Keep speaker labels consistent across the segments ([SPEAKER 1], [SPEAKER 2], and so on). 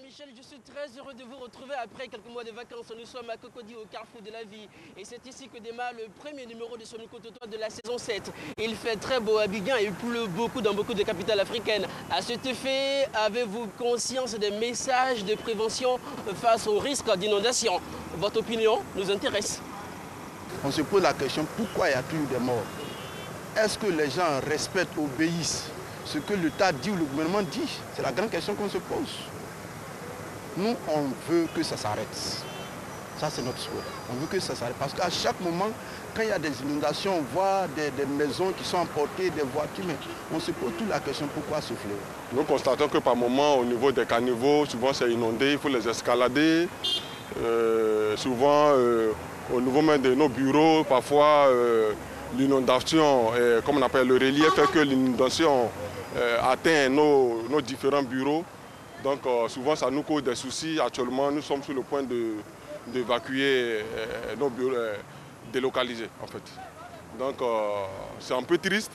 [SPEAKER 1] Jean-Michel, je suis très heureux de vous retrouver après quelques mois de vacances. Nous sommes à Cocody au carrefour de la vie. Et c'est ici que démarre le premier numéro de ce micro-trottoir de la saison 7. Il fait très beau à Abidjan et il pleut beaucoup dans beaucoup de capitales africaines. À cet effet, avez-vous conscience des messages de prévention face au risque d'inondation? Votre opinion nous intéresse.
[SPEAKER 2] On se pose la question, pourquoi il y a toujours des morts? Est-ce que les gens respectent, obéissent ce que l'État dit ou le gouvernement dit? C'est la grande question qu'on se pose. Nous, on veut que ça s'arrête. Ça, c'est notre souhait. On veut que ça s'arrête. Parce qu'à chaque moment, quand il y a des inondations, on voit des maisons qui sont emportées, des voitures, mais on se pose toute la question, pourquoi ce fléau?
[SPEAKER 3] Nous constatons que par moment, au niveau des caniveaux, souvent c'est inondé, il faut les escalader. Souvent, au niveau même de nos bureaux, parfois, l'inondation, comme on appelle le relief, fait que l'inondation atteint nos différents bureaux. Donc souvent ça nous cause des soucis. Actuellement, nous sommes sur le point d'évacuer nos bureaux délocalisés en fait. Donc c'est un peu triste,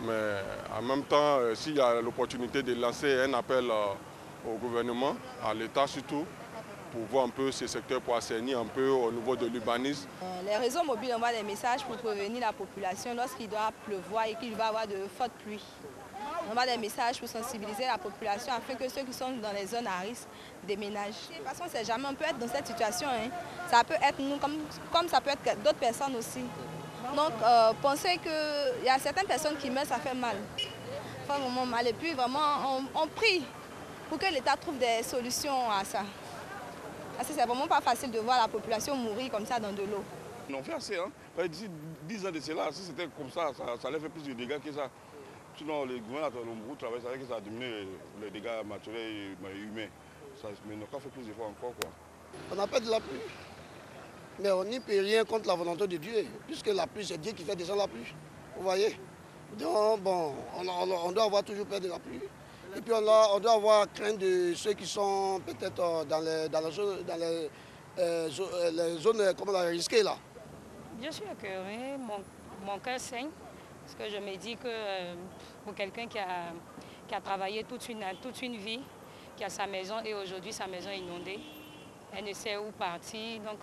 [SPEAKER 3] mais en même temps, s'il y a l'opportunité de lancer un appel au gouvernement, à l'État surtout, pour voir un peu ces secteurs, pour assainir un peu au niveau de l'urbanisme.
[SPEAKER 4] Les réseaux mobiles envoient des messages pour prévenir la population lorsqu'il doit pleuvoir et qu'il va y avoir de fortes pluies. On envoie des messages pour sensibiliser la population afin que ceux qui sont dans les zones à risque déménagent. Parce qu'on ne sait jamais, on peut être dans cette situation. Ça peut être nous comme ça peut être d'autres personnes aussi. Donc penser qu'il y a certaines personnes qui meurent, ça fait mal. Ça fait vraiment mal. Et puis vraiment, on prie pour que l'État trouve des solutions à ça. Parce que c'est vraiment pas facile de voir la population mourir comme ça dans de l'eau.
[SPEAKER 5] On fait assez. D'ici 10 ans de cela, si c'était comme ça allait faire plus de dégâts que ça. Sinon, le gouvernement a travaillé, c'est vrai que ça a diminué les dégâts matériels et humains. Mais on a fait plus d'efforts encore.
[SPEAKER 6] On n'a pas de la pluie. Mais on n'y peut rien contre la volonté de Dieu. Puisque la pluie, c'est Dieu qui fait descendre la pluie. Vous voyez? Donc, bon, on doit avoir toujours peur de la pluie. Et puis on doit avoir crainte de ceux qui sont peut-être dans les zones comme la risquée là.
[SPEAKER 7] Bien sûr que oui, mon cœur saigne. Parce que je me dis que pour quelqu'un qui a travaillé toute une vie, qui a sa maison et aujourd'hui sa maison est inondée, elle ne sait où partir, donc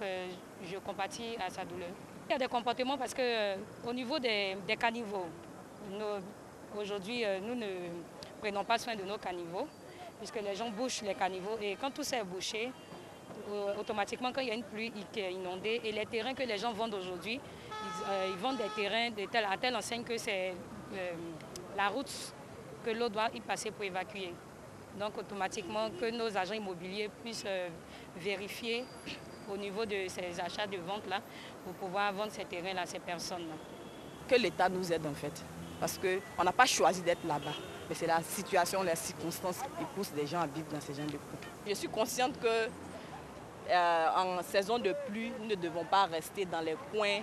[SPEAKER 7] je compatis à sa douleur. Il y a des comportements parce qu'au niveau des caniveaux, aujourd'hui nous ne prenons pas soin de nos caniveaux, puisque les gens bouchent les caniveaux et quand tout ça est bouché, automatiquement quand il y a une pluie qui est inondée et les terrains que les gens vendent aujourd'hui, ils vendent des terrains à telle enseigne que c'est la route que l'eau doit y passer pour évacuer. Donc automatiquement que nos agents immobiliers puissent vérifier au niveau de ces achats de vente-là pour pouvoir vendre ces terrains-là à ces personnes-là.
[SPEAKER 8] Que l'État nous aide en fait, parce qu'on n'a pas choisi d'être là-bas. Mais c'est la situation, les circonstances qui poussent les gens à vivre dans ces gens de coups. Je suis consciente que en saison de pluie, nous ne devons pas rester dans les coins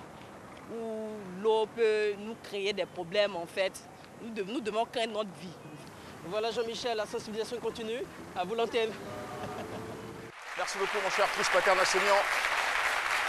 [SPEAKER 8] où l'eau peut nous créer des problèmes en fait. Nous devons craindre notre vie.
[SPEAKER 1] Voilà Jean-Michel, la sensibilisation continue. À vous l'antenne.
[SPEAKER 9] Merci beaucoup mon cher Chris Paternassenian.